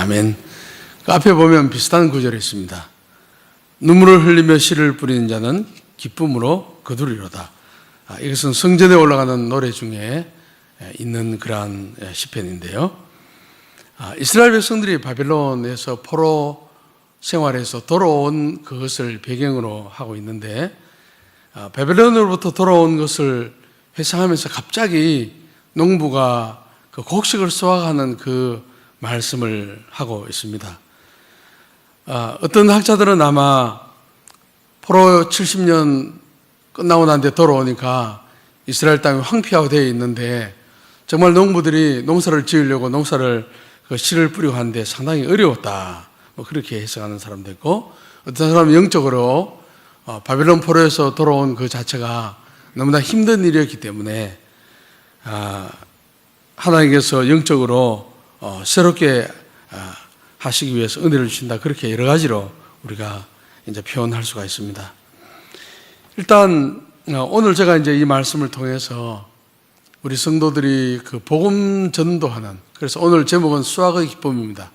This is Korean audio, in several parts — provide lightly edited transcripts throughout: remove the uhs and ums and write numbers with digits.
아멘. 그 앞에 보면 비슷한 구절이 있습니다. 눈물을 흘리며 씨를 뿌리는 자는 기쁨으로 거두리로다. 이것은 성전에 올라가는 노래 중에 있는 그러한 시편인데요. 이스라엘 백성들이 바벨론에서 포로 생활에서 돌아온 그것을 배경으로 하고 있는데, 바벨론으로부터 돌아온 것을 회상하면서 갑자기 농부가 그 곡식을 수확하는 그 말씀을 하고 있습니다. 어떤 학자들은 아마 포로 70년 끝나고 난 뒤에 돌아오니까 이스라엘 땅이 황폐하고 되어 있는데 정말 농부들이 농사를 지으려고 농사를 씨를 뿌리고 하는데 상당히 어려웠다. 그렇게 해석하는 사람도 있고, 어떤 사람은 영적으로 바벨론 포로에서 돌아온 그 자체가 너무나 힘든 일이었기 때문에 하나님께서 영적으로 새롭게 하시기 위해서 은혜를 주신다. 그렇게 여러 가지로 우리가 이제 표현할 수가 있습니다. 일단 오늘 제가 이제 이 말씀을 통해서 우리 성도들이 그 복음 전도하는, 그래서 오늘 제목은 수확의 기쁨입니다.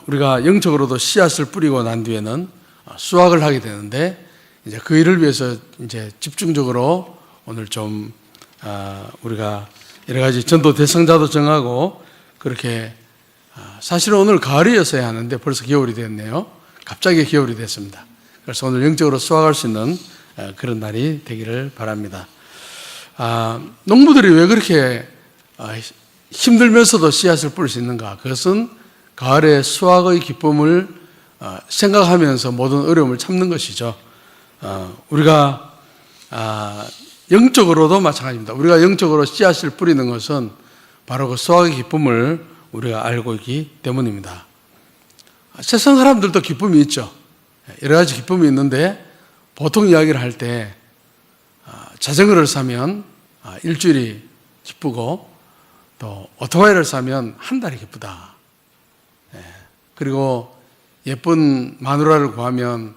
우리가 영적으로도 씨앗을 뿌리고 난 뒤에는 수확을 하게 되는데, 이제 그 일을 위해서 이제 집중적으로 오늘 좀 우리가 여러 가지 전도 대상자도 정하고, 그렇게 사실은 오늘 가을이었어야 하는데 벌써 겨울이 됐네요. 갑자기 겨울이 됐습니다. 그래서 오늘 영적으로 수확할 수 있는 그런 날이 되기를 바랍니다. 농부들이 왜 그렇게 힘들면서도 씨앗을 뿌릴 수 있는가? 그것은 가을의 수확의 기쁨을 생각하면서 모든 어려움을 참는 것이죠. 우리가 영적으로도 마찬가지입니다. 우리가 영적으로 씨앗을 뿌리는 것은 바로 그 수확의 기쁨을 우리가 알고 있기 때문입니다. 세상 사람들도 기쁨이 있죠. 여러 가지 기쁨이 있는데, 보통 이야기를 할 때 자전거를 사면 일주일이 기쁘고, 또 오토바이를 사면 한 달이 기쁘다. 그리고 예쁜 마누라를 구하면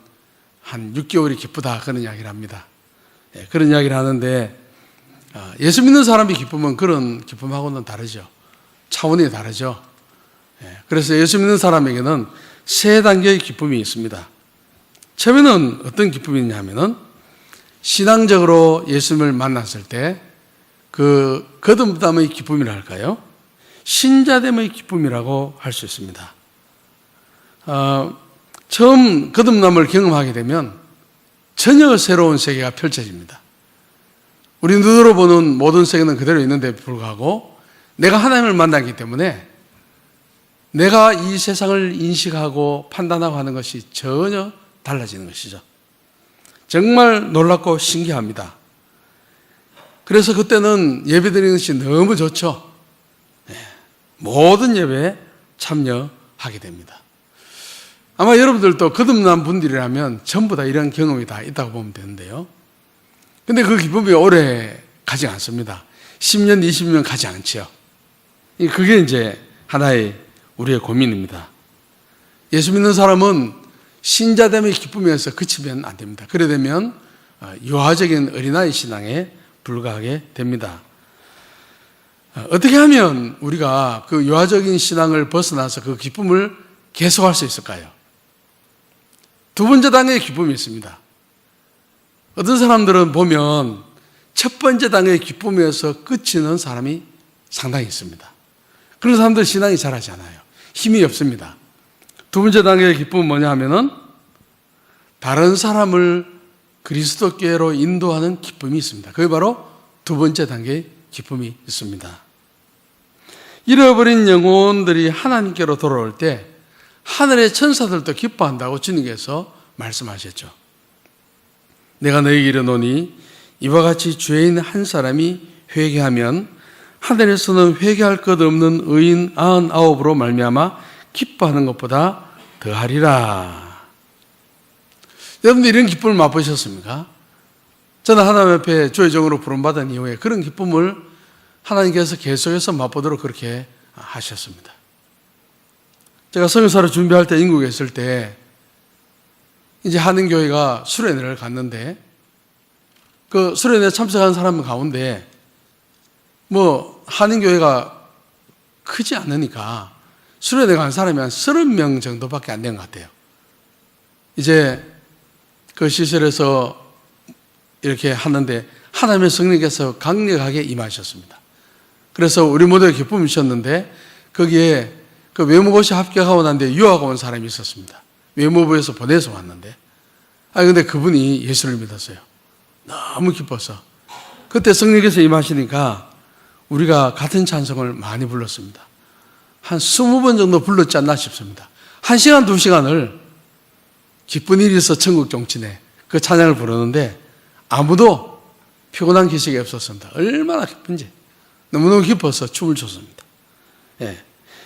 한 6개월이 기쁘다. 그런 이야기를 합니다. 그런 이야기를 하는데, 예수 믿는 사람이 기쁘면 그런 기쁨하고는 다르죠. 차원이 다르죠. 그래서 예수 믿는 사람에게는 세 단계의 기쁨이 있습니다. 처음에는 어떤 기쁨이 있냐면은, 신앙적으로 예수님을 만났을 때 그 거듭남의 기쁨이라 할까요? 신자됨의 기쁨이라고 할 수 있습니다. 처음 거듭남을 경험하게 되면 전혀 새로운 세계가 펼쳐집니다. 우리 눈으로 보는 모든 세계는 그대로 있는데 불구하고 내가 하나님을 만나기 때문에 내가 이 세상을 인식하고 판단하고 하는 것이 전혀 달라지는 것이죠. 정말 놀랍고 신기합니다. 그래서 그때는 예배 드리는 것이 너무 좋죠. 모든 예배에 참여하게 됩니다. 아마 여러분들도 거듭난 분들이라면 전부 다 이런 경험이 다 있다고 보면 되는데요. 근데 그 기쁨이 오래 가지 않습니다. 10년, 20년 가지 않죠. 그게 이제 하나의 우리의 고민입니다. 예수 믿는 사람은 신자됨의 기쁨에서 그치면 안 됩니다. 그래 되면 유아적인 어린아이 신앙에 불과하게 됩니다. 어떻게 하면 우리가 그 유아적인 신앙을 벗어나서 그 기쁨을 계속할 수 있을까요? 두 번째 단계의 기쁨이 있습니다. 어떤 사람들은 보면 첫 번째 단계의 기쁨에서 그치는 사람이 상당히 있습니다. 그런 사람들 신앙이 잘하지 않아요. 힘이 없습니다. 두 번째 단계의 기쁨은 뭐냐 하면은 다른 사람을 그리스도께로 인도하는 기쁨이 있습니다. 그게 바로 두 번째 단계의 기쁨이 있습니다. 잃어버린 영혼들이 하나님께로 돌아올 때 하늘의 천사들도 기뻐한다고 주님께서 말씀하셨죠. 내가 너희에게 이르노니 이와 같이 죄인 한 사람이 회개하면 하늘에서는 회개할 것 없는 의인 99으로 말미암아 기뻐하는 것보다 더하리라. 여러분들 이런 기쁨을 맛보셨습니까? 저는 하나님 앞에 조회종으로 부름받은 이후에 그런 기쁨을 하나님께서 계속해서 맛보도록 그렇게 하셨습니다. 제가 성교사를 준비할 때 인국에 있을 때 이제 한인교회가 수련회를 갔는데 그 수련회에 참석한 사람 가운데 한인교회가 크지 않으니까 수련회 간 사람이 한 30명 정도밖에 안 된 것 같아요. 이제 그 시설에서 이렇게 하는데 하나님의 성령께서 강력하게 임하셨습니다. 그래서 우리 모두가 기쁨이셨는데 거기에 그 외무고시 합격하고 난 뒤에 유학 온 사람이 있었습니다. 외무부에서 보내서 왔는데 근데 그분이 예수를 믿었어요. 너무 기뻐서. 그때 성령께서 임하시니까 우리가 같은 찬송을 많이 불렀습니다. 한 20번 정도 불렀지 않나 싶습니다. 1시간, 2시간을 기쁜 일이 있어 천국 종친에 그 찬양을 부르는데 아무도 피곤한 기색이 없었습니다. 얼마나 기쁜지. 너무너무 기뻐서 춤을 췄습니다. 예.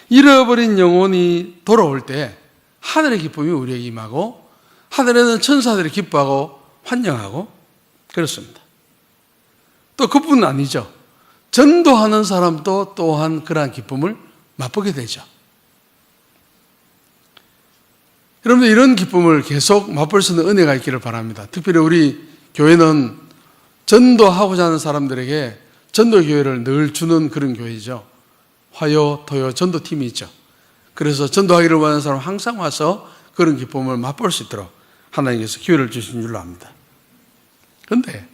잃어버린 영혼이 돌아올 때 하늘의 기쁨이 우리에게 임하고 하늘에는 천사들이 기뻐하고 환영하고 그렇습니다. 또 그뿐은 아니죠. 전도하는 사람도 또한 그러한 기쁨을 맛보게 되죠. 여러분들 이런 기쁨을 계속 맛볼 수 있는 은혜가 있기를 바랍니다. 특별히 우리 교회는 전도하고자 하는 사람들에게 전도교회를 늘 주는 그런 교회이죠. 화요, 토요 전도팀이 있죠. 그래서 전도하기를 원하는 사람 항상 와서 그런 기쁨을 맛볼 수 있도록 하나님께서 기회를 주신 줄로 압니다. 그런데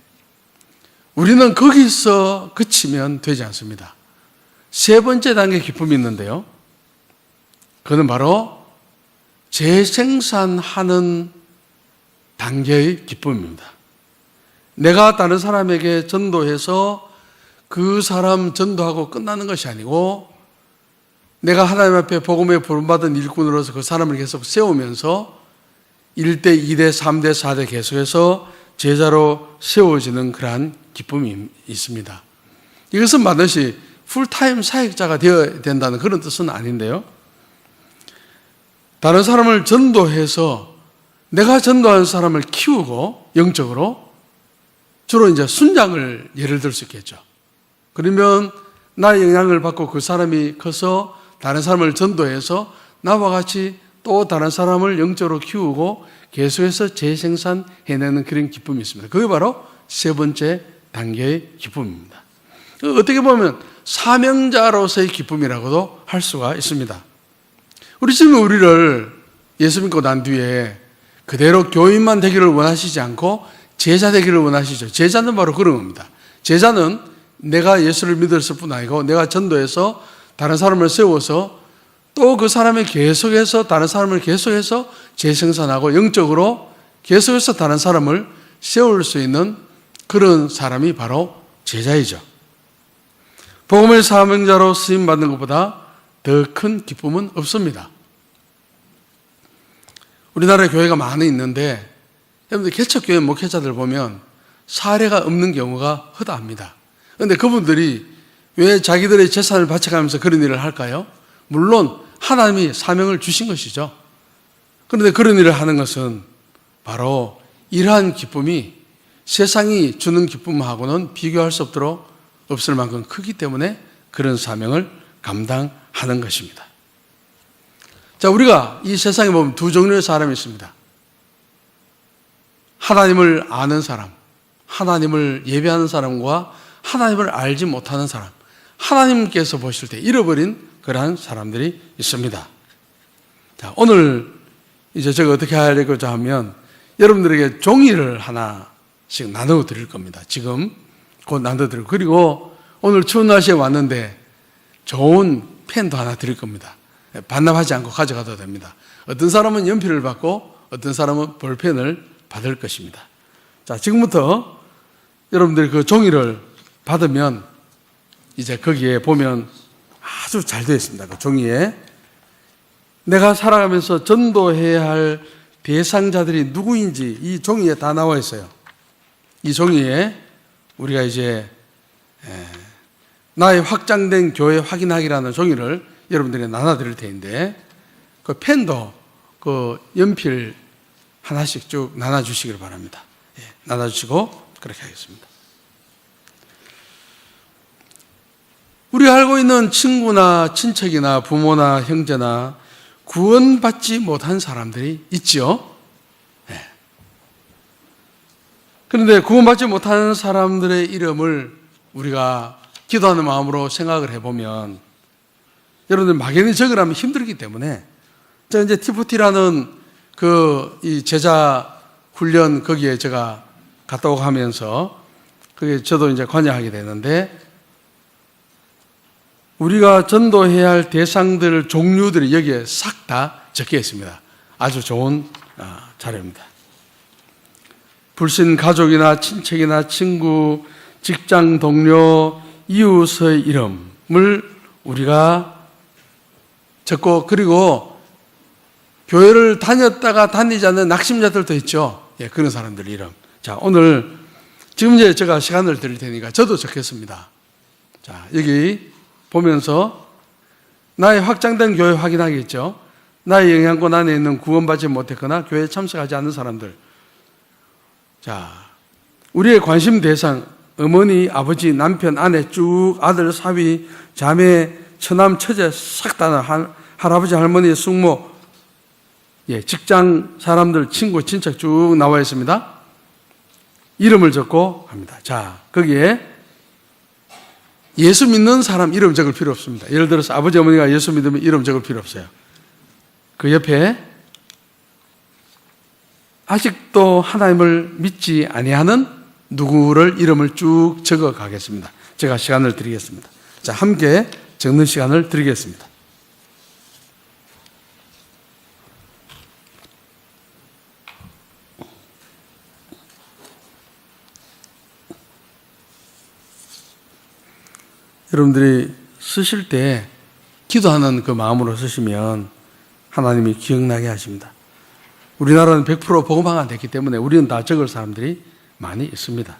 우리는 거기서 그치면 되지 않습니다. 세 번째 단계 기쁨이 있는데요. 그는 바로 재생산하는 단계의 기쁨입니다. 내가 다른 사람에게 전도해서 그 사람 전도하고 끝나는 것이 아니고 내가 하나님 앞에 복음에 부름받은 일꾼으로서 그 사람을 계속 세우면서 1대, 2대, 3대, 4대 계속해서 제자로 세워지는 그러한 기쁨이 있습니다. 이것은 반드시 풀타임 사역자가 되어야 된다는 그런 뜻은 아닌데요. 다른 사람을 전도해서 내가 전도하는 사람을 키우고 영적으로 주로 이제 순장을 예를 들 수 있겠죠. 그러면 나의 영향을 받고 그 사람이 커서 다른 사람을 전도해서 나와 같이 또 다른 사람을 영적으로 키우고 계속해서 재생산해내는 그런 기쁨이 있습니다. 그게 바로 세 번째 단계의 기쁨입니다. 어떻게 보면 사명자로서의 기쁨이라고도 할 수가 있습니다. 우리 주님은 우리를 예수 믿고 난 뒤에 그대로 교인만 되기를 원하시지 않고 제자 되기를 원하시죠. 제자는 바로 그런 겁니다. 제자는 내가 예수를 믿었을 뿐 아니고 내가 전도해서 다른 사람을 세워서 또 그 사람이 계속해서 다른 사람을 계속해서 재생산하고 영적으로 계속해서 다른 사람을 세울 수 있는 그런 사람이 바로 제자이죠. 복음의 사명자로 쓰임받는 것보다 더 큰 기쁨은 없습니다. 우리나라에 교회가 많이 있는데 여러분들 개척교회 목회자들 보면 사례가 없는 경우가 허다합니다. 그런데 그분들이 왜 자기들의 재산을 바쳐가면서 그런 일을 할까요? 물론 하나님이 사명을 주신 것이죠. 그런데 그런 일을 하는 것은 바로 이러한 기쁨이 세상이 주는 기쁨하고는 비교할 수 없을 만큼 크기 때문에 그런 사명을 감당하는 것입니다. 자, 우리가 이 세상에 보면 두 종류의 사람이 있습니다. 하나님을 아는 사람, 하나님을 예배하는 사람과 하나님을 알지 못하는 사람, 하나님께서 보실 때 잃어버린 그러한 사람들이 있습니다. 자, 오늘 이제 제가 어떻게 하려고자 하면 여러분들에게 종이를 하나씩 나눠 드릴 겁니다. 지금 곧 나눠 드리고, 그리고 오늘 추운 날씨에 왔는데 좋은 펜도 하나 드릴 겁니다. 반납하지 않고 가져가도 됩니다. 어떤 사람은 연필을 받고 어떤 사람은 볼펜을 받을 것입니다. 자, 지금부터 여러분들이 그 종이를 받으면 이제 거기에 보면 아주 잘 되어 있습니다. 그 종이에 내가 살아가면서 전도해야 할 대상자들이 누구인지 이 종이에 다 나와 있어요. 이 종이에 우리가 이제 나의 확장된 교회 확인하기라는 종이를 여러분들이 나눠드릴 텐데 그 펜도 그 연필 하나씩 쭉 나눠주시길 바랍니다. 나눠주시고 그렇게 하겠습니다. 우리가 알고 있는 친구나 친척이나 부모나 형제나 구원받지 못한 사람들이 있지요. 그런데 구원받지 못하는 사람들의 이름을 우리가 기도하는 마음으로 생각을 해보면 여러분들 막연히 적으라면 힘들기 때문에 제가 이제 T40라는 이 제자 훈련 거기에 제가 갔다 오고 하면서 그게 저도 이제 관여하게 되는데 우리가 전도해야 할 대상들 종류들이 여기에 싹 다 적혀 있습니다. 아주 좋은 자료입니다. 불신 가족이나 친척이나 친구, 직장 동료, 이웃의 이름을 우리가 적고 그리고 교회를 다녔다가 다니지 않는 낙심자들도 있죠. 예, 그런 사람들 이름. 자, 오늘 지금 이제 제가 시간을 드릴 테니까 저도 적겠습니다. 자, 여기 보면서 나의 확장된 교회 확인하겠죠. 나의 영향권 안에 있는 구원받지 못했거나 교회에 참석하지 않는 사람들. 자, 우리의 관심 대상, 어머니, 아버지, 남편, 아내, 쭉 아들, 사위, 자매, 처남, 처제 싹 다 할아버지, 할머니, 숙모, 예, 직장 사람들, 친구, 친척 쭉 나와 있습니다. 이름을 적고 합니다. 자, 거기에 예수 믿는 사람 이름 적을 필요 없습니다. 예를 들어서 아버지, 어머니가 예수 믿으면 이름 적을 필요 없어요. 그 옆에 아직도 하나님을 믿지 아니하는 누구를 이름을 쭉 적어 가겠습니다. 제가 시간을 드리겠습니다. 자, 함께 적는 시간을 드리겠습니다. 여러분들이 쓰실 때 기도하는 그 마음으로 쓰시면 하나님이 기억나게 하십니다. 우리나라는 100% 복음화가 안 됐기 때문에 우리는 다 적을 사람들이 많이 있습니다.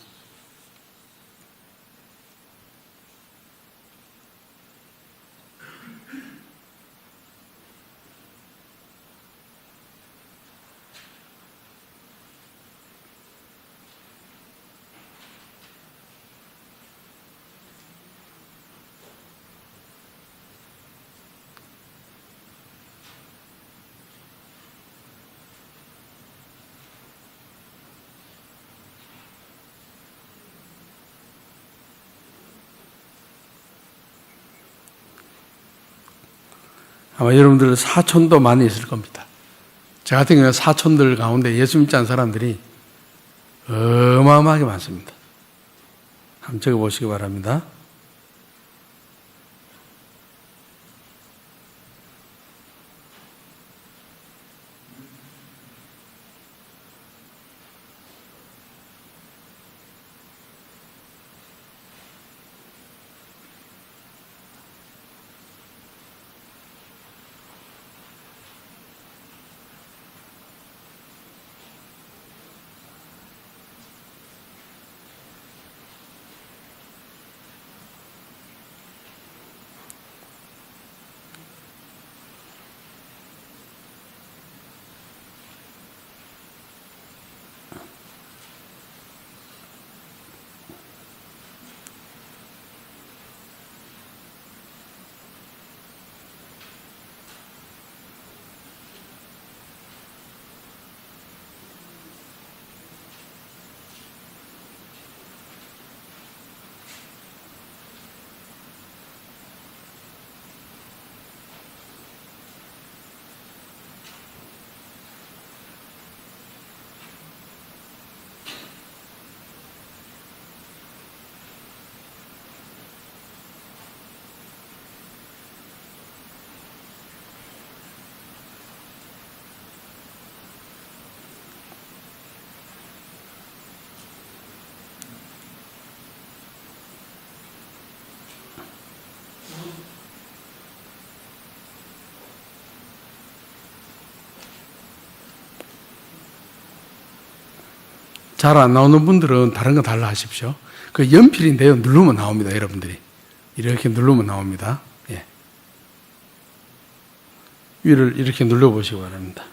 아마 여러분들 사촌도 많이 있을 겁니다. 저 같은 경우는 사촌들 가운데 예수 믿지 않은 사람들이 어마어마하게 많습니다. 한번 적어보시기 바랍니다. 잘 안 나오는 분들은 다른 거 달라 하십시오. 그 연필인데요. 누르면 나옵니다. 여러분들이. 이렇게 누르면 나옵니다. 예. 위를 이렇게 눌러보시기 바랍니다.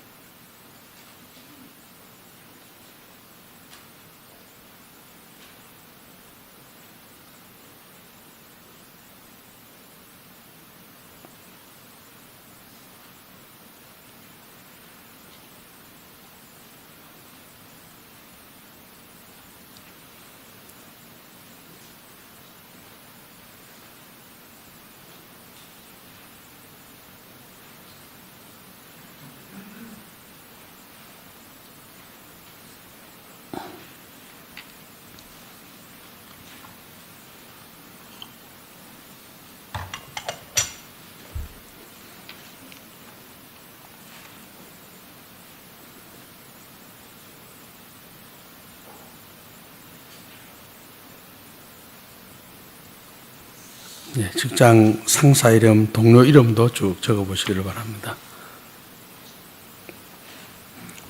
예, 직장 상사 이름, 동료 이름도 쭉 적어보시기를 바랍니다.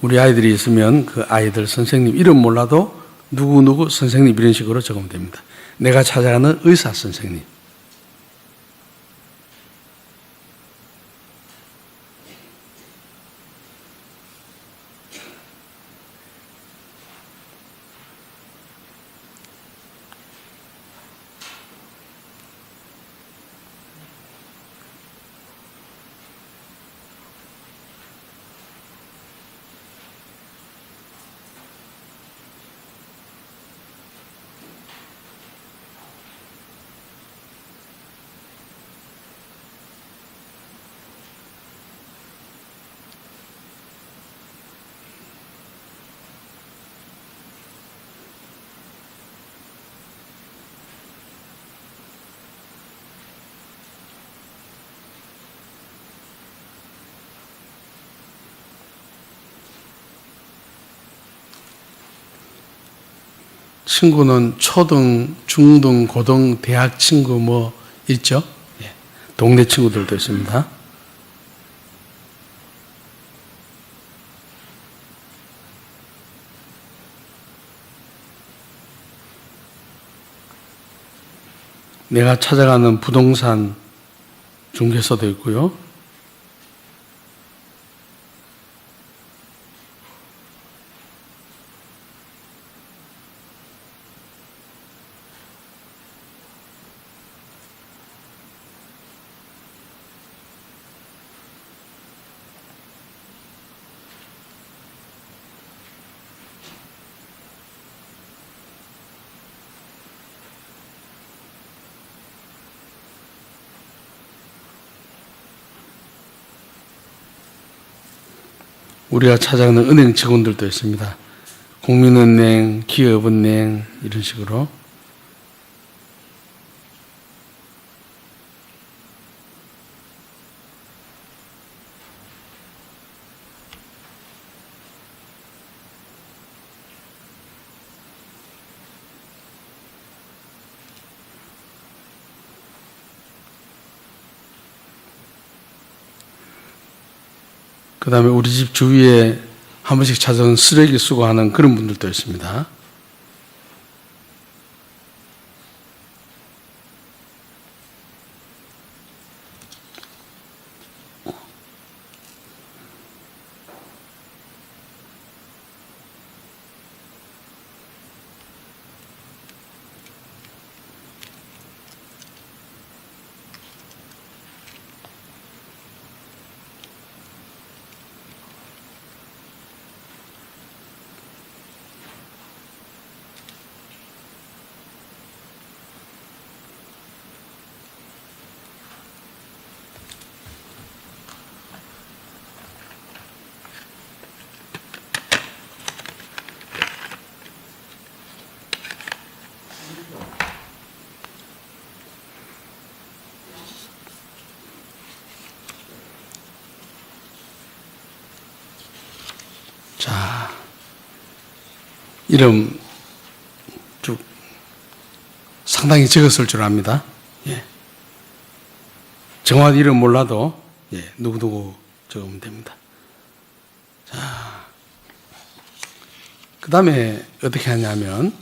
우리 아이들이 있으면 그 아이들 선생님 이름 몰라도 누구누구 선생님 이런 식으로 적으면 됩니다. 내가 찾아가는 의사 선생님. 친구는 초등, 중등, 고등, 대학 친구 뭐 있죠? 예. 동네 친구들도 있습니다. 내가 찾아가는 부동산 중개사도 있고요. 우리가 찾아가는 은행 직원들도 있습니다. 국민은행, 기업은행 이런 식으로. 그 다음에 우리 집 주위에 한 번씩 찾아온 쓰레기 수거하는 그런 분들도 있습니다. 자, 이름 쭉 상당히 적었을 줄 압니다. 예. 정확한 이름 몰라도 예, 누구누구 적으면 됩니다. 자, 그 다음에 어떻게 하냐면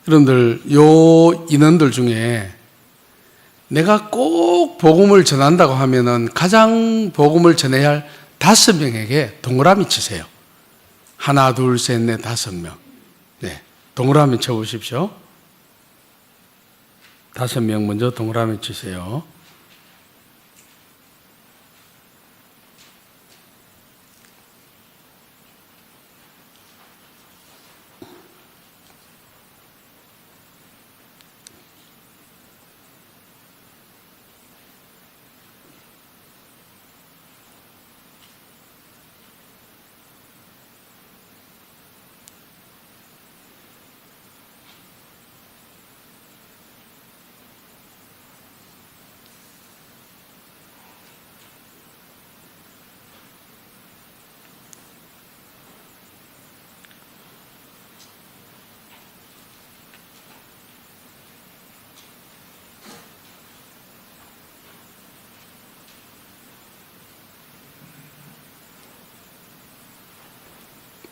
여러분들 요 인원들 중에 내가 꼭 복음을 전한다고 하면은 가장 복음을 전해야 할 5명에게 동그라미 치세요. 하나, 둘, 셋, 넷, 5명. 네, 동그라미 쳐보십시오. 5명 먼저 동그라미 치세요.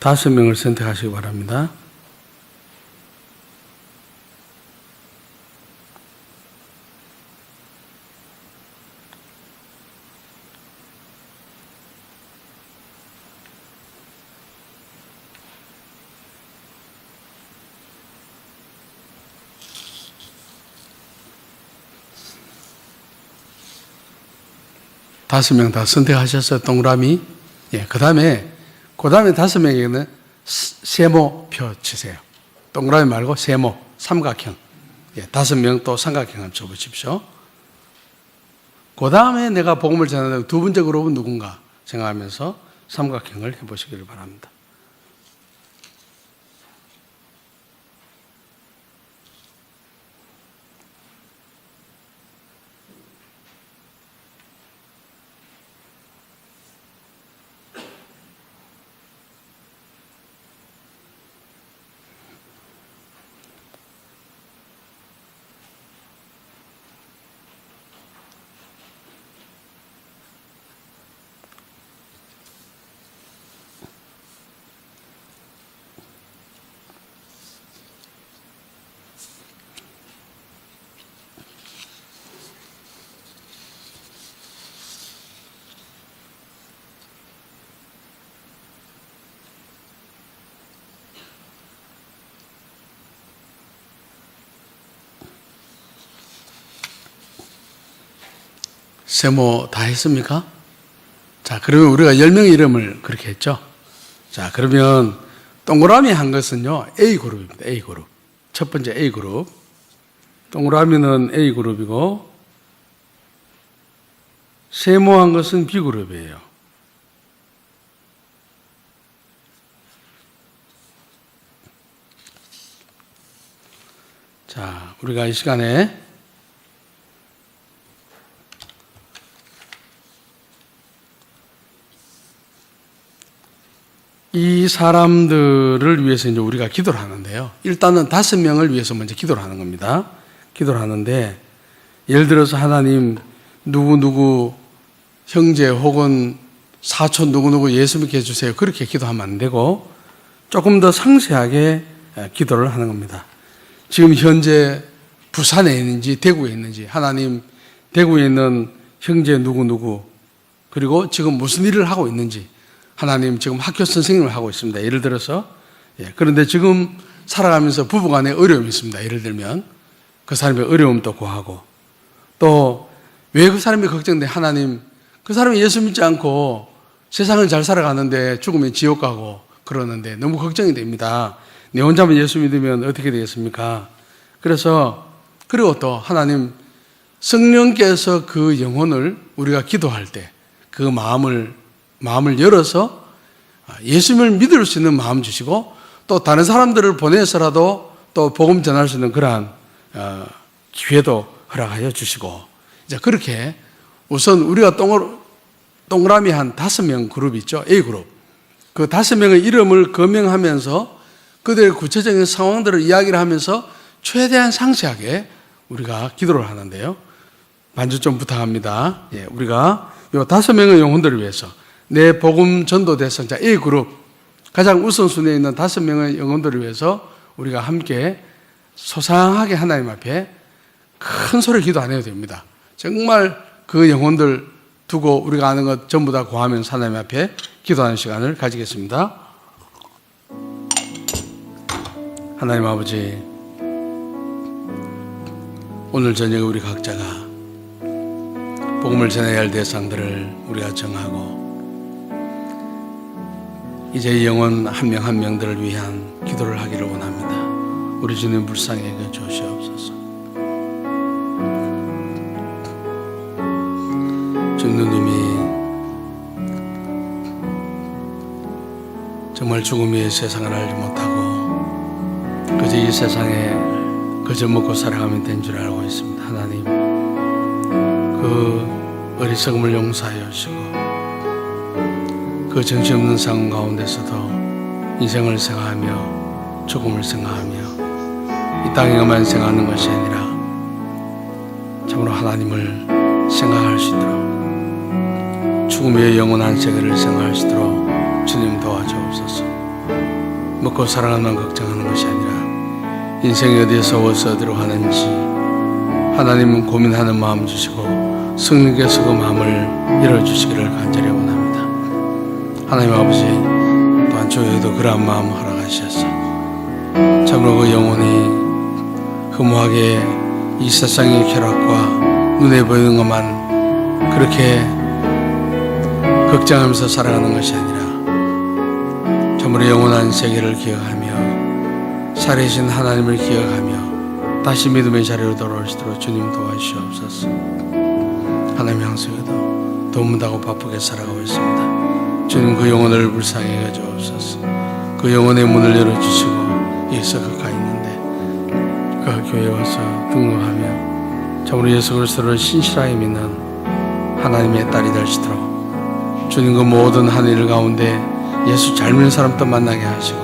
5명을 선택하시기 바랍니다. 다섯 명 다 선택하셨어요, 동그라미? 예, 그 다음에 5명에게는 세모표 치세요. 동그라미 말고 세모, 삼각형. 예, 5명 또 삼각형 한번 쳐보십시오. 그 다음에 내가 복음을 전하는 두 번째 그룹은 누군가 생각하면서 삼각형을 해보시기를 바랍니다. 세모 다 했습니까? 자, 그러면 우리가 10명의 이름을 그렇게 했죠? 자, 그러면 동그라미 한 것은요, A그룹입니다. A그룹. 첫 번째 A그룹. 동그라미는 A그룹이고, 세모한 것은 B그룹이에요. 자, 우리가 이 시간에 이 사람들을 위해서 이제 우리가 기도를 하는데요. 일단은 5명을 위해서 먼저 기도를 하는 겁니다. 기도를 하는데, 예를 들어서 하나님, 누구누구 형제 혹은 사촌 누구누구 예수 믿게 해주세요. 그렇게 기도하면 안 되고, 조금 더 상세하게 기도를 하는 겁니다. 지금 현재 부산에 있는지 대구에 있는지, 하나님, 대구에 있는 형제 누구누구, 그리고 지금 무슨 일을 하고 있는지, 하나님 지금 학교 선생님을 하고 있습니다. 예를 들어서. 그런데 지금 살아가면서 부부간에 어려움이 있습니다. 예를 들면 그 사람의 어려움도 고하고, 또 왜 그 사람이 걱정돼? 하나님, 그 사람이 예수 믿지 않고 세상을 잘 살아가는데 죽으면 지옥 가고 그러는데 너무 걱정이 됩니다. 내 혼자만 예수 믿으면 어떻게 되겠습니까? 그리고 또 하나님, 성령께서 그 영혼을 우리가 기도할 때 그 마음을 열어서 예수님을 믿을 수 있는 마음 주시고, 또 다른 사람들을 보내서라도 또 복음 전할 수 있는 그러한 기회도 허락하여 주시고, 이제 그렇게 우선 우리가 동그라미 한 5명 그룹이 있죠. A그룹. 그 5명의 이름을 거명하면서 그들의 구체적인 상황들을 이야기를 하면서 최대한 상세하게 우리가 기도를 하는데요. 반주 좀 부탁합니다. 우리가 이 5명의 영혼들을 위해서 내 복음 전도 대상자 A그룹, 가장 우선순위에 있는 5명의 영혼들을 위해서 우리가 함께 소상하게 하나님 앞에 큰 소리 기도 안 해도 됩니다. 정말 그 영혼들 두고 우리가 아는 것 전부 다 고하면서 하나님 앞에 기도하는 시간을 가지겠습니다. 하나님 아버지, 오늘 저녁에 우리 각자가 복음을 전해야 할 대상들을 우리가 정하고, 이제 영혼 한 명 한 명들을 위한 기도를 하기를 원합니다. 우리 주님 불쌍히 여겨 주시옵소서. 주님이 정말 죽음 위의 세상을 알지 못하고 그저 이 세상에 그저 먹고 살아가면 된 줄 알고 있습니다. 하나님, 그 어리석음을 용서하여 주시고, 그 정신없는 상황 가운데서도 인생을 생각하며 죽음을 생각하며 이 땅에만 생각하는 것이 아니라 참으로 하나님을 생각할 수 있도록, 죽음의 영원한 세계를 생각할 수 있도록 주님 도와주옵소서. 먹고 살아가는 걱정하는 것이 아니라 인생이 어디에서 어디로 가는지 하나님은 고민하는 마음 주시고 성령께서 그 마음을 열어주시기를 간절히 원합니다. 하나님 아버지, 또한 저희에도 그러한 마음 허락하셔서 참으로 그 영혼이 허무하게 이 세상의 쾌락과 눈에 보이는 것만 그렇게 걱정하면서 살아가는 것이 아니라 참으로 영원한 세계를 기억하며 살아계신 하나님을 기억하며 다시 믿음의 자리로 돌아오시도록 주님 도와주시옵소서. 하나님 향수에도 도움다고 바쁘게 살아가고 있습니다. 주님 그 영혼을 불쌍히 여겨주옵소서. 그 영혼의 문을 열어주시고 예수 가까이 있는데 그 교회에 와서 등록하며 참으로 예수 그리스도를 신실하게 믿는 하나님의 딸이 되시도록 주님 그 모든 한 일 가운데 예수 잘 믿는 사람도 만나게 하시고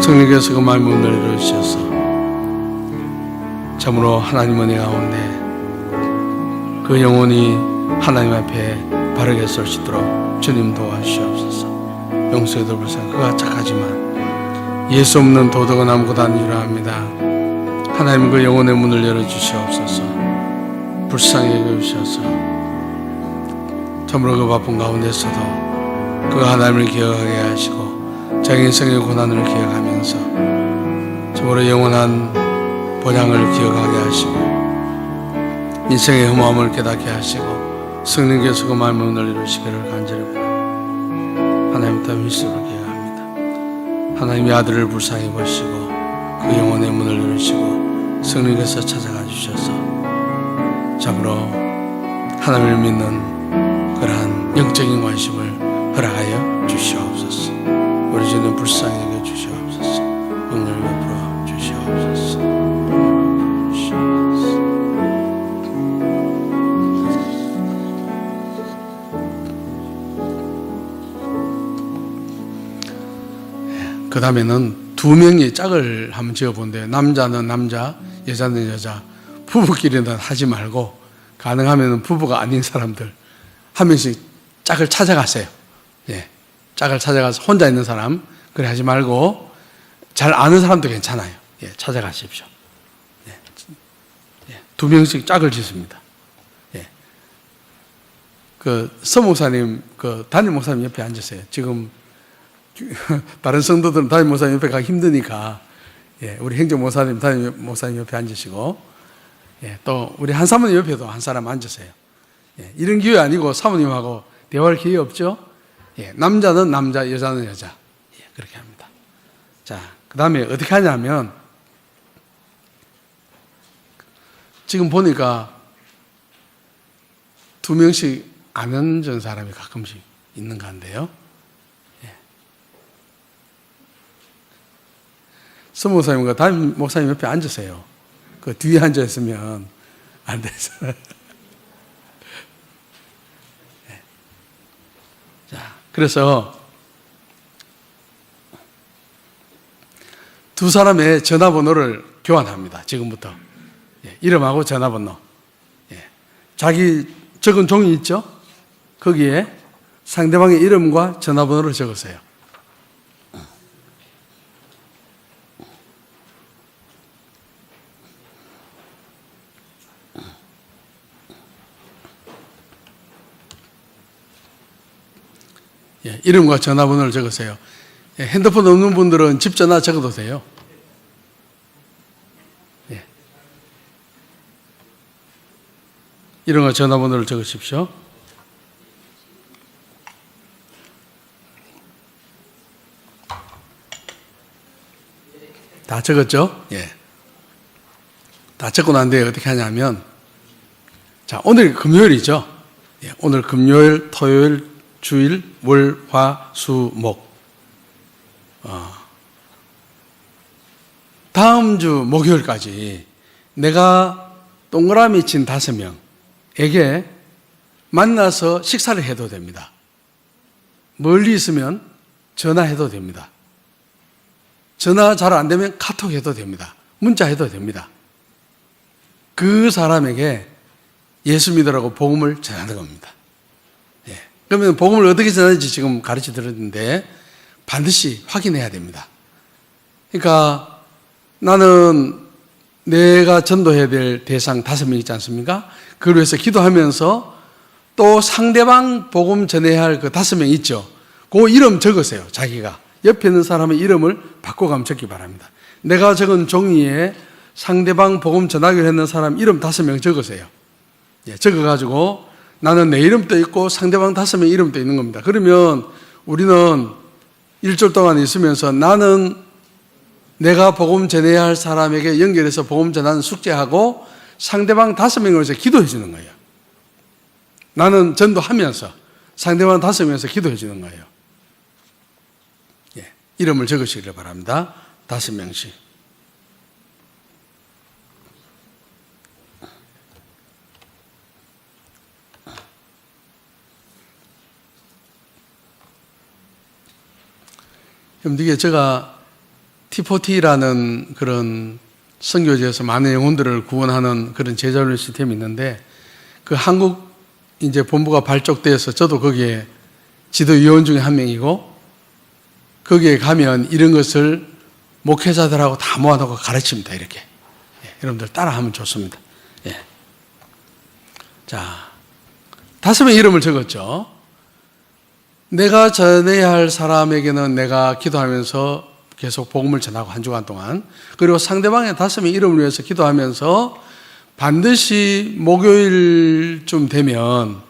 성령께서 그 마음의 문을 열어주셔서 참으로 하나님 은혜 가운데 그 영혼이 하나님 앞에 바르게 설 수 있도록 주님 도와주시옵소서. 용서에도 불쌍히 그가 착하지만 예수 없는 도덕은 아무것도 아니라 합니다. 하나님 그 영혼의 문을 열어주시옵소서. 불쌍히 여겨주셔서 참으로 그 바쁜 가운데서도 그 하나님을 기억하게 하시고 자기 인생의 고난을 기억하면서 참으로 영원한 본향을 기억하게 하시고 인생의 흠함을 깨닫게 하시고 성령께서 그 마음의 문을 열으시기를 간절히 바랍니다. 하나님 따위 예수를 기억합니다. 하나님의 아들을 불쌍히 보시고 그 영혼의 문을 열으시고 성령께서 찾아가 주셔서 참으로 하나님을 믿는 그러한 영적인 관심을 허락하여 주시옵소서. 우리 주님 불쌍히 여겨 주시옵소서. 오늘 베풀어 주시옵소서. 그 다음에는 두 명의 짝을 한번 지어본대요. 남자는 남자, 여자는 여자. 부부끼리는 하지 말고 가능하면 부부가 아닌 사람들 한 명씩 짝을 찾아가세요. 예, 짝을 찾아가서 혼자 있는 사람 그래 하지 말고 잘 아는 사람도 괜찮아요. 예, 찾아가십시오. 예, 예, 두 명씩 짝을 짓습니다. 예, 그 서목사님, 그 담임 목사님 옆에 앉으세요. 지금 다른 성도들은 담임 목사님 옆에 가기 힘드니까 예, 우리 행정 목사님, 담임 목사님 옆에 앉으시고 예, 또 우리 한 사모님 옆에도 한 사람 앉으세요. 예, 이런 기회 아니고 사모님하고 대화할 기회 없죠? 예, 남자는 남자, 여자는 여자. 예, 그렇게 합니다. 자, 그 다음에 어떻게 하냐면, 지금 보니까 두 명씩 안 앉은 사람이 가끔씩 있는 가운데요. 예. 서 목사님과 담임 목사님 옆에 앉으세요. 그 뒤에 앉아있으면 안 돼서. 그래서 두 사람의 전화번호를 교환합니다. 지금부터. 예, 이름하고 전화번호. 예, 자기 적은 종이 있죠? 거기에 상대방의 이름과 전화번호를 적으세요. 예, 이름과 전화번호를 적으세요. 예, 핸드폰 없는 분들은 집 전화 적어도 돼요. 예. 이름과 전화번호를 적으십시오. 다 적었죠? 예. 다 적고 난 뒤에 어떻게 하냐면, 자, 오늘 금요일이죠? 예, 오늘 금요일, 토요일, 주일, 월, 화, 수, 목. 다음 주 목요일까지 내가 동그라미 친 5명에게 만나서 식사를 해도 됩니다. 멀리 있으면 전화해도 됩니다. 전화 잘 안 되면 카톡 해도 됩니다. 문자 해도 됩니다. 그 사람에게 예수 믿으라고 복음을 전하는 겁니다. 예. 그러면 복음을 어떻게 전하는지 지금 가르쳐 드렸는데 반드시 확인해야 됩니다. 그러니까 나는 내가 전도해야 될 대상 5명 있지 않습니까? 그걸 위해서 기도하면서 또 상대방 복음 전해야 할 그 5명 있죠. 그 이름 적으세요. 자기가. 옆에 있는 사람의 이름을 바꿔가면 적기 바랍니다. 내가 적은 종이에 상대방 복음 전하기로 했는 사람 이름 5명 적으세요. 예, 적어가지고 나는 내 이름도 있고 상대방 5명 이름도 있는 겁니다. 그러면 우리는 일주일 동안 있으면서 나는 내가 복음 전해야 할 사람에게 연결해서 복음 전하는 숙제하고 상대방 5명을 위해서 기도해 주는 거예요. 나는 전도하면서 상대방 5명에서 기도해 주는 거예요. 예, 이름을 적으시기를 바랍니다. 5명씩. 이게 제가 T4T라는 그런 선교지에서 많은 영혼들을 구원하는 그런 제자훈련 시스템이 있는데 그 한국 이제 본부가 발족돼서 저도 거기에 지도위원 중에 한 명이고 거기에 가면 이런 것을 목회자들하고 다 모아놓고 가르칩니다. 이렇게. 예, 여러분들 따라하면 좋습니다. 예. 자, 5명 이름을 적었죠. 내가 전해야 할 사람에게는 내가 기도하면서 계속 복음을 전하고 한 주간 동안, 그리고 상대방의 5명 이름을 위해서 기도하면서 반드시 목요일쯤 되면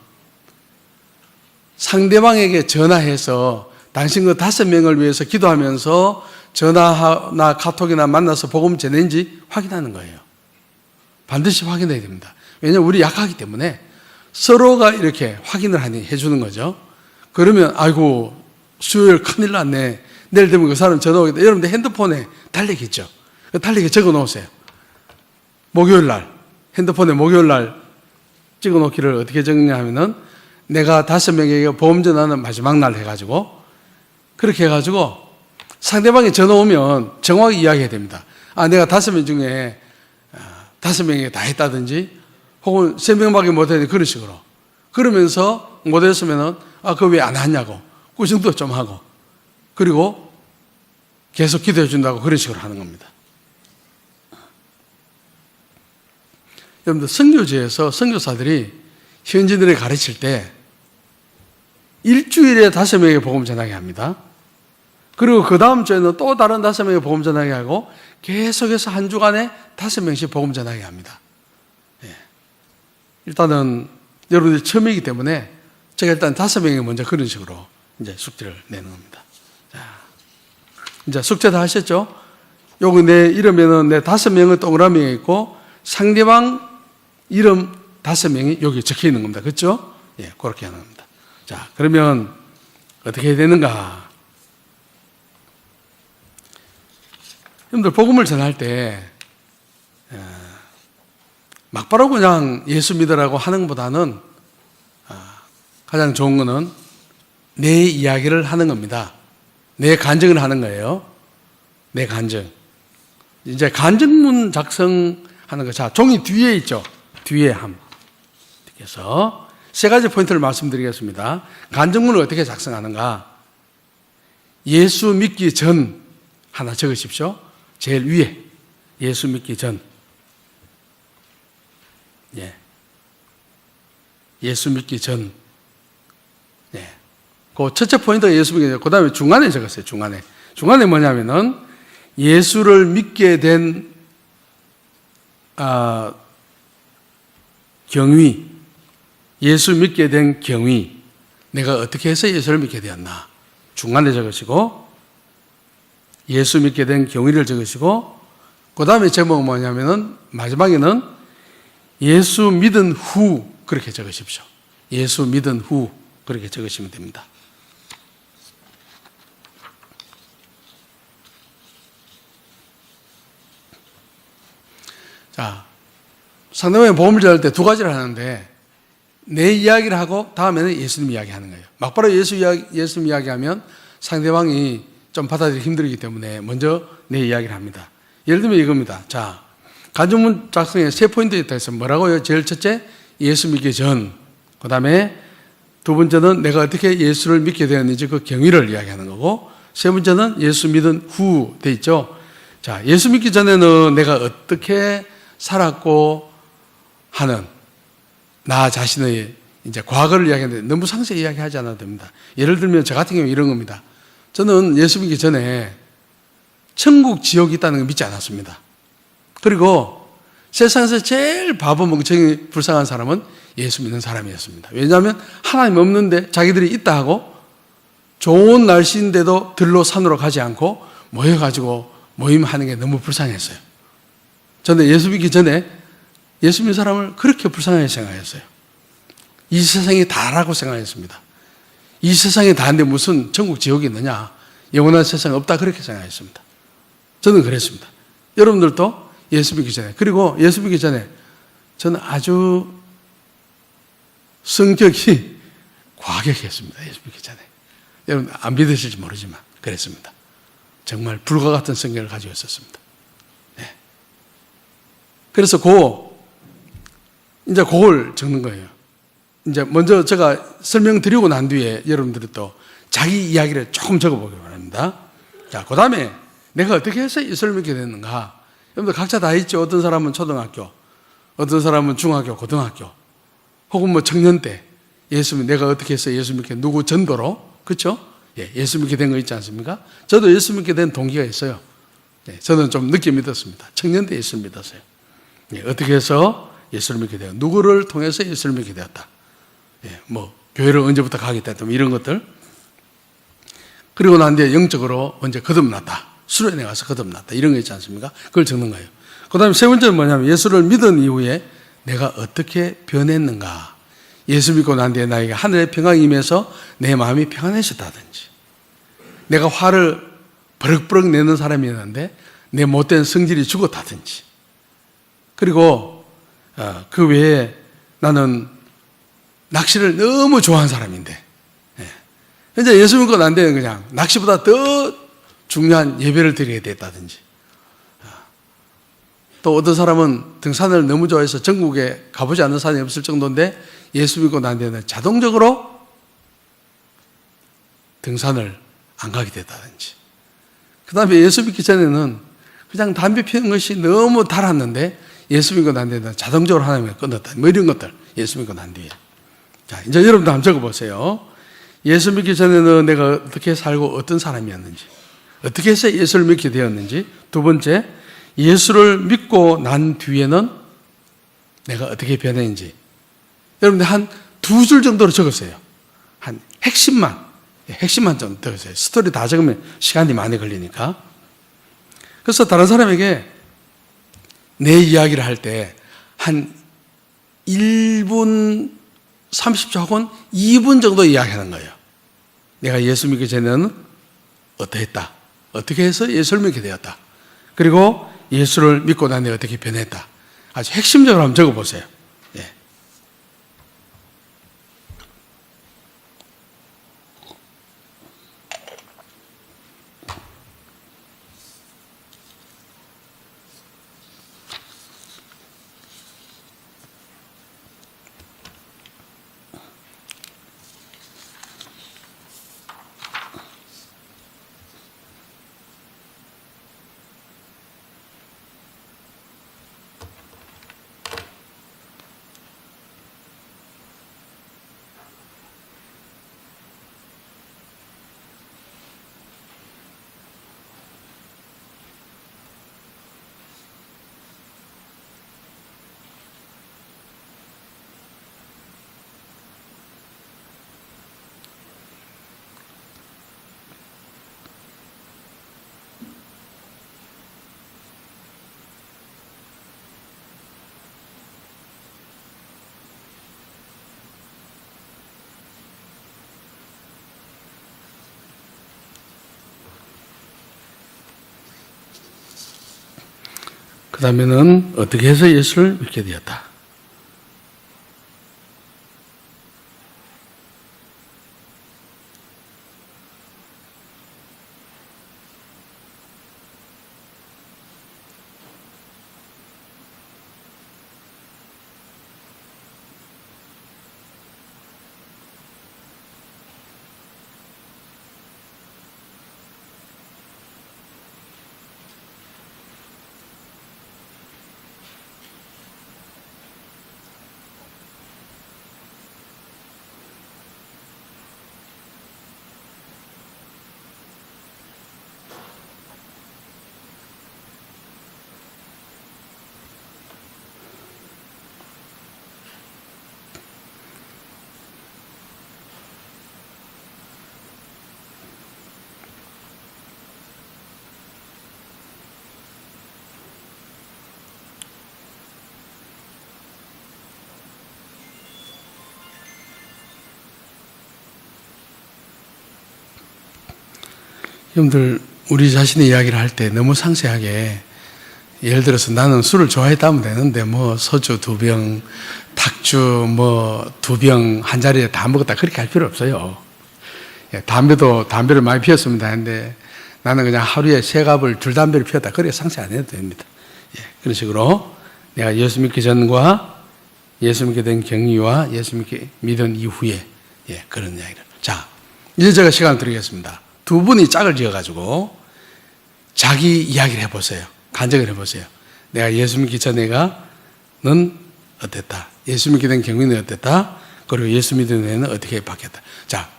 상대방에게 전화해서 당신 그 5명을 위해서 기도하면서 전화나 카톡이나 만나서 복음 전했는지 확인하는 거예요. 반드시 확인해야 됩니다. 왜냐하면 우리 약하기 때문에 서로가 이렇게 확인을 해주는 거죠. 그러면 아이고 수요일 큰일 났네. 내일 되면 그 사람 전화 오겠다. 여러분들 핸드폰에 달력있죠. 그 달력에 적어 놓으세요. 목요일 날 핸드폰에 목요일 날 찍어 놓기를 어떻게 적냐 하면은 내가 5명에게 복음 전하는 마지막 날 해가지고 그렇게 해가지고 상대방이 전화 오면 정확히 이야기해야 됩니다. 아, 내가 5명 중에 5명에게 다 했다든지 혹은 3명밖에 못했는데 그런 식으로. 그러면서 못했으면은 아, 그거 왜 안 하냐고 꾸중도 좀 하고 그리고 계속 기도해 준다고 그런 식으로 하는 겁니다. 여러분들 선교지에서 선교사들이 현지인들에게 가르칠 때 일주일에 5명에게 복음 전하게 합니다. 그리고 그 다음 주에는 또 다른 5명에게 복음 전하게 하고 계속해서 한 주간에 5명씩 복음 전하게 합니다. 예. 일단은 여러분들이 처음이기 때문에 제가 일단 5명에게 먼저 그런 식으로 이제 숙제를 내는 겁니다. 자, 이제 숙제 다 하셨죠? 요거 내 이름에는 내 5명은 동그라미가 있고 상대방 이름 5명이 여기 적혀 있는 겁니다. 그렇죠? 예, 그렇게 하는 겁니다. 자, 그러면 어떻게 해야 되는가? 여러분들 복음을 전할 때 막바로 그냥 예수 믿으라고 하는 것보다는 가장 좋은 거는 내 이야기를 하는 겁니다. 내 간증을 하는 거예요. 내 간증. 이제 간증문 작성하는 거. 자, 종이 뒤에 있죠. 뒤에 함. 그래서 3가지 포인트를 말씀드리겠습니다. 간증문을 어떻게 작성하는가? 예수 믿기 전 하나 적으십시오. 제일 위에 예수 믿기 전. 예. 예수 믿기 전. 예. 그 첫째 포인트가 예수 믿기 전. 그 다음에 중간에 적었어요. 중간에. 중간에 뭐냐면은 예수를 믿게 된 경위, 예수 믿게 된 경위, 내가 어떻게 해서 예수를 믿게 되었나 중간에 적으시고 예수 믿게 된 경위를 적으시고 그 다음에 제목은 뭐냐면은 마지막에는 예수 믿은 후 그렇게 적으십시오. 예수 믿은 후 그렇게 적으시면 됩니다. 자, 상대방이 복음을 전할 때 2가지를 하는데 내 이야기를 하고 다음에는 예수님 이야기하는 거예요. 막바로 예수님 이야기하면 상대방이 좀 받아들이기 힘들기 때문에 먼저 내 이야기를 합니다. 예를 들면 이겁니다. 자, 간증문 작성에 3포인트 있다 해서 뭐라고요? 제일 첫째, 예수 믿기 전. 그 다음에 2번째는 내가 어떻게 예수를 믿게 되었는지 그 경위를 이야기하는 거고 3번째는 예수 믿은 후 돼 있죠. 자, 예수 믿기 전에는 내가 어떻게 살았고 하는 나 자신의 이제 과거를 이야기하는데 너무 상세히 이야기하지 않아도 됩니다. 예를 들면 저 같은 경우 이런 겁니다. 저는 예수 믿기 전에 천국, 지옥이 있다는 걸 믿지 않았습니다. 그리고 세상에서 제일 바보, 멍청이, 불쌍한 사람은 예수 믿는 사람이었습니다. 왜냐하면 하나님 없는데 자기들이 있다 하고 좋은 날씨인데도 들로 산으로 가지 않고 모여가지고 모임하는 게 너무 불쌍했어요. 저는 예수 믿기 전에 예수 믿는 사람을 그렇게 불쌍하게 생각했어요. 이 세상이 다라고 생각했습니다. 이 세상이 다인데 무슨 천국, 지옥이 있느냐, 영원한 세상이 없다, 그렇게 생각했습니다. 저는 그랬습니다. 여러분들도 예수 믿기 전에, 그리고 예수 믿기 전에 저는 아주 성격이 과격했습니다. 예수 믿기 전에. 여러분 안 믿으실지 모르지만 그랬습니다. 정말 불과 같은 성격을 가지고 있었습니다. 네. 그래서 이제 그걸 적는 거예요. 이제 먼저 제가 설명드리고 난 뒤에 여러분들이 또 자기 이야기를 조금 적어보기 바랍니다. 자, 그 다음에 내가 어떻게 해서 예수를 믿게 됐는가? 여러분들 각자 다 있죠. 어떤 사람은 초등학교, 어떤 사람은 중학교, 고등학교, 혹은 뭐 청년 때 내가 어떻게 해서 예수 믿게, 누구 전도로, 그렇죠? 예수 믿게 된 거 있지 않습니까? 저도 예수 믿게 된 동기가 있어요. 저는 좀 늦게 믿었습니다. 청년 때 예수를 믿었어요. 어떻게 해서 예수를 믿게 되었다. 누구를 통해서 예수를 믿게 되었다. 뭐 교회를 언제부터 가게 됐다. 뭐 이런 것들. 그리고 난 뒤에 영적으로 언제 거듭났다. 수련회 가서 거듭났다. 이런 거 있지 않습니까? 그걸 적는 거예요. 그 다음에 세 번째는 뭐냐면 예수를 믿은 이후에 내가 어떻게 변했는가. 예수 믿고 난 뒤에 나에게 하늘의 평강이 임해서 내 마음이 평안해졌다든지, 내가 화를 버럭버럭 내는 사람이었는데 내 못된 성질이 죽었다든지, 그리고 그 외에 나는 낚시를 너무 좋아하는 사람인데 이제 예수 믿고 난 뒤에는 그냥 낚시보다 더 중요한 예배를 드리게 됐다든지, 또 어떤 사람은 등산을 너무 좋아해서 전국에 가보지 않는 산이 없을 정도인데 예수 믿고 난 뒤에는 자동적으로 등산을 안 가게 됐다든지, 그 다음에 예수 믿기 전에는 그냥 담배 피우는 것이 너무 달았는데 예수 믿고 난 뒤에는 자동적으로 하나님을 끊었다. 뭐 이런 것들 예수 믿고 난 뒤에. 자, 이제 여러분도 한번 적어보세요. 예수 믿기 전에는 내가 어떻게 살고 어떤 사람이었는지, 어떻게 해서 예수를 믿게 되었는지. 두 번째, 예수를 믿고 난 뒤에는 내가 어떻게 변했는지. 여러분들 한 두 줄 정도로 적었어요. 한 핵심만 정도 적었어요. 스토리 다 적으면 시간이 많이 걸리니까. 그래서 다른 사람에게 내 이야기를 할 때 한 1분 30초 혹은 2분 정도 이야기하는 거예요. 내가 예수 믿기 전에는 어떠했다. 어떻게 해서 예수를 믿게 되었다. 그리고 예수를 믿고 난 뒤에 어떻게 변했다. 아주 핵심적으로 한번 적어보세요. 그 다음에는 어떻게 해서 예수를 믿게 되었다. 여러분들 우리 자신의 이야기를 할 때 너무 상세하게 예를 들어서 나는 술을 좋아했다면 되는데 뭐 소주 2병, 탁주 뭐 2병 한 자리에 다 먹었다 그렇게 할 필요 없어요. 담배를 많이 피웠습니다. 근데 나는 그냥 하루에 3갑을 줄담배를 피웠다. 그래 상세 안 해도 됩니다. 그런 식으로 내가 예수 믿기 전과 예수 믿게 된 경위와 예수 믿게 믿은 이후에 그런 이야기를. 자, 이제 제가 시간을 드리겠습니다. 두 분이 짝을 지어가지고 자기 이야기를 해보세요. 간증을 해보세요. 내가 예수 믿기 전에는 어땠다. 예수 믿게 된 경위는 어땠다. 그리고 예수 믿은 후에는 어떻게 바뀌었다. 자,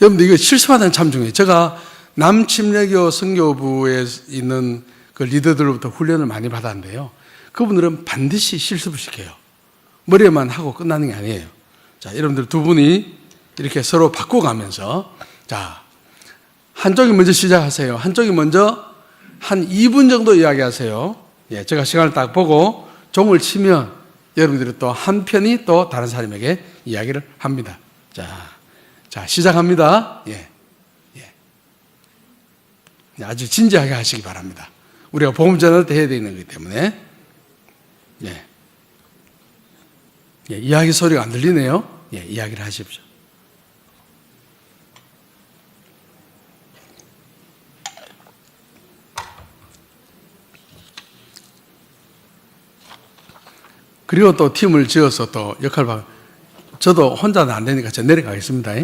여러분들 이거 실습하는 참 중요해요. 제가 남침례교 선교부에 있는 그 리더들로부터 훈련을 많이 받았는데요. 그분들은 반드시 실습을 시켜요. 머리에만 하고 끝나는 게 아니에요. 자, 여러분들 두 분이 이렇게 서로 바꿔가면서, 자, 한쪽이 먼저 시작하세요. 한쪽이 먼저 한 2분 정도 이야기하세요. 제가 시간을 딱 보고 종을 치면 여러분들이 또 한 편이 또 다른 사람에게 이야기를 합니다. 자, 시작합니다. 아주 진지하게 하시기 바랍니다. 우리가 복음 전할 때 해야 되는 거기 때문에. 이야기 소리가 안 들리네요. 이야기를 하십시오. 그리고 또 팀을 지어서 또 역할을 받고, 저도 혼자는 안 되니까 저 내려가겠습니다.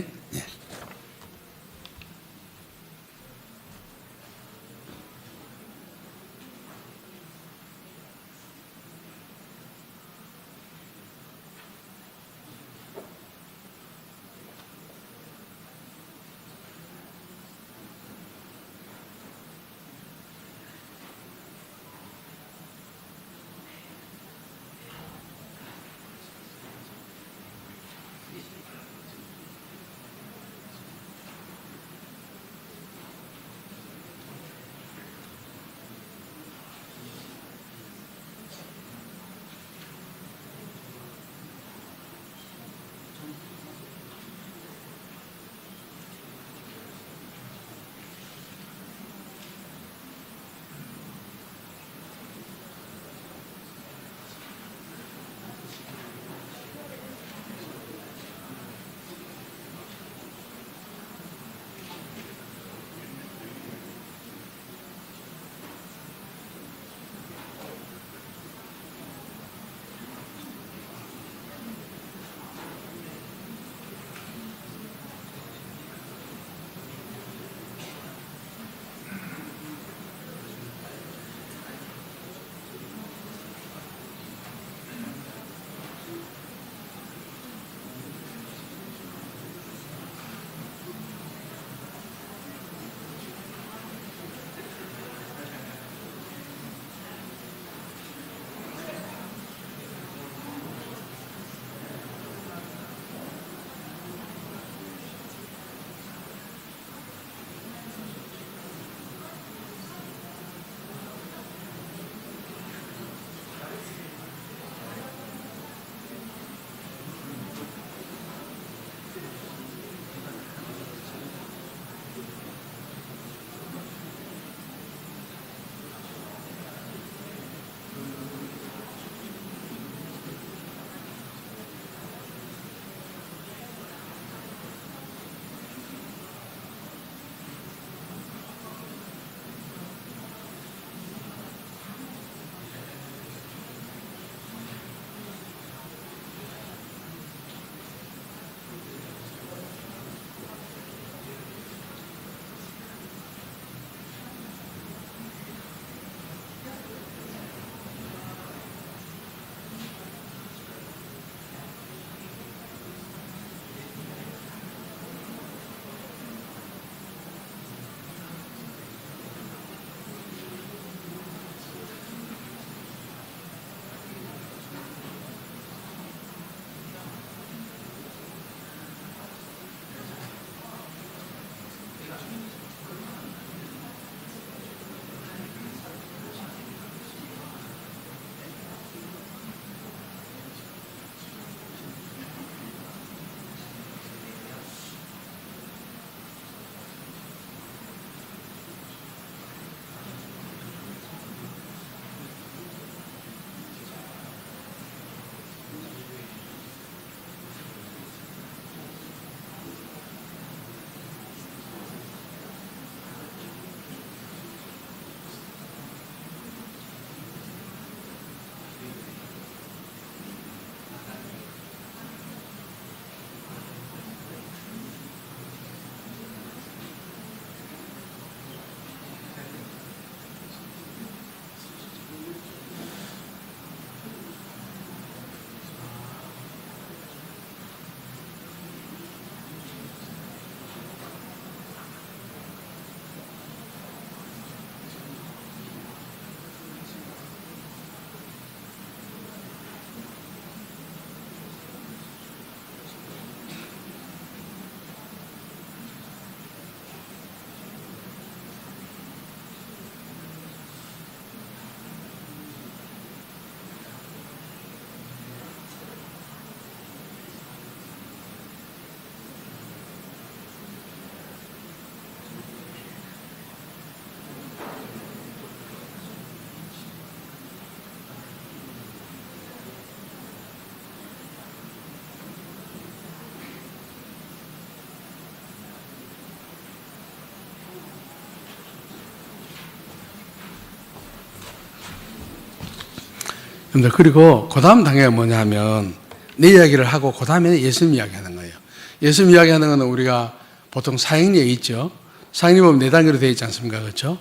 그리고 그 다음 단계가 뭐냐면 내 이야기를 하고 그 다음에 예수님 이야기하는 거예요. 예수님 이야기하는 거는 우리가 보통 사형리에 있죠. 사형리 보면 4단계로 되어 있지 않습니까? 그렇죠?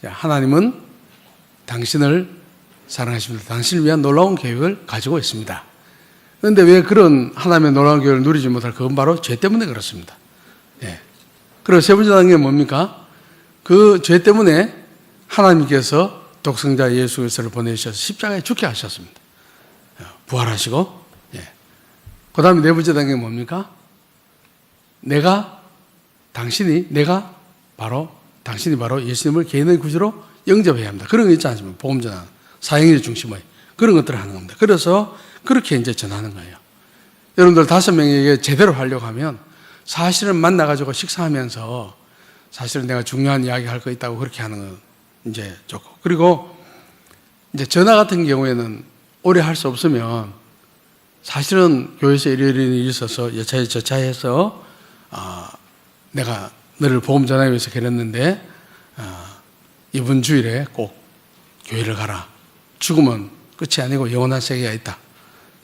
하나님은 당신을 사랑하십니다. 당신을 위한 놀라운 계획을 가지고 있습니다. 그런데 왜 그런 하나님의 놀라운 계획을 누리지 못할 그건 바로 죄 때문에 그렇습니다. 예. 그리고 세 번째 단계는 뭡니까? 그 죄 때문에 하나님께서 독생자 예수 그리스도를 보내주셔서 십자가에 죽게 하셨습니다. 부활하시고, 예. 그 다음에 네 번째 단계는 뭡니까? 당신이 바로 예수님을 개인의 구주로 영접해야 합니다. 그런 거 있지 않습니까? 복음 전하는 사형리 중심의 그런 것들을 하는 겁니다. 그래서 그렇게 이제 전하는 거예요. 여러분들 5명에게 제대로 하려고 하면 사실은 만나가지고 식사하면서 사실은 내가 중요한 이야기 할 거 있다고 그렇게 하는 건 이제 좋고. 그리고 이제 전화 같은 경우에는 오래 할 수 없으면 사실은 교회에서 이런 일이 있어서 여차에 저차해서 내가 너를 복음 전하기 위해서 그랬는데 이번 주일에 꼭 교회를 가라. 죽으면 끝이 아니고 영원한 세계가 있다.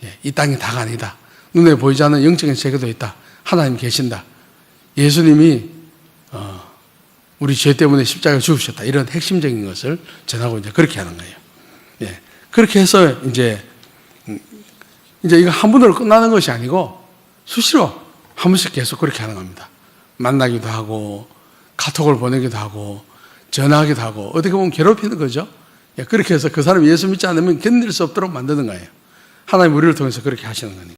예, 이 땅이 다가 아니다. 눈에 보이지 않는 영적인 세계도 있다. 하나님 계신다. 예수님이 우리 죄 때문에 십자가에 죽으셨다. 이런 핵심적인 것을 전하고 이제 그렇게 하는 거예요. 예, 그렇게 해서 이제 이거 한 번으로 끝나는 것이 아니고 수시로 한 번씩 계속 그렇게 하는 겁니다. 만나기도 하고 카톡을 보내기도 하고 전화하기도 하고 어떻게 보면 괴롭히는 거죠. 예, 그렇게 해서 그 사람이 예수 믿지 않으면 견딜 수 없도록 만드는 거예요. 하나님 우리를 통해서 그렇게 하시는 거니까.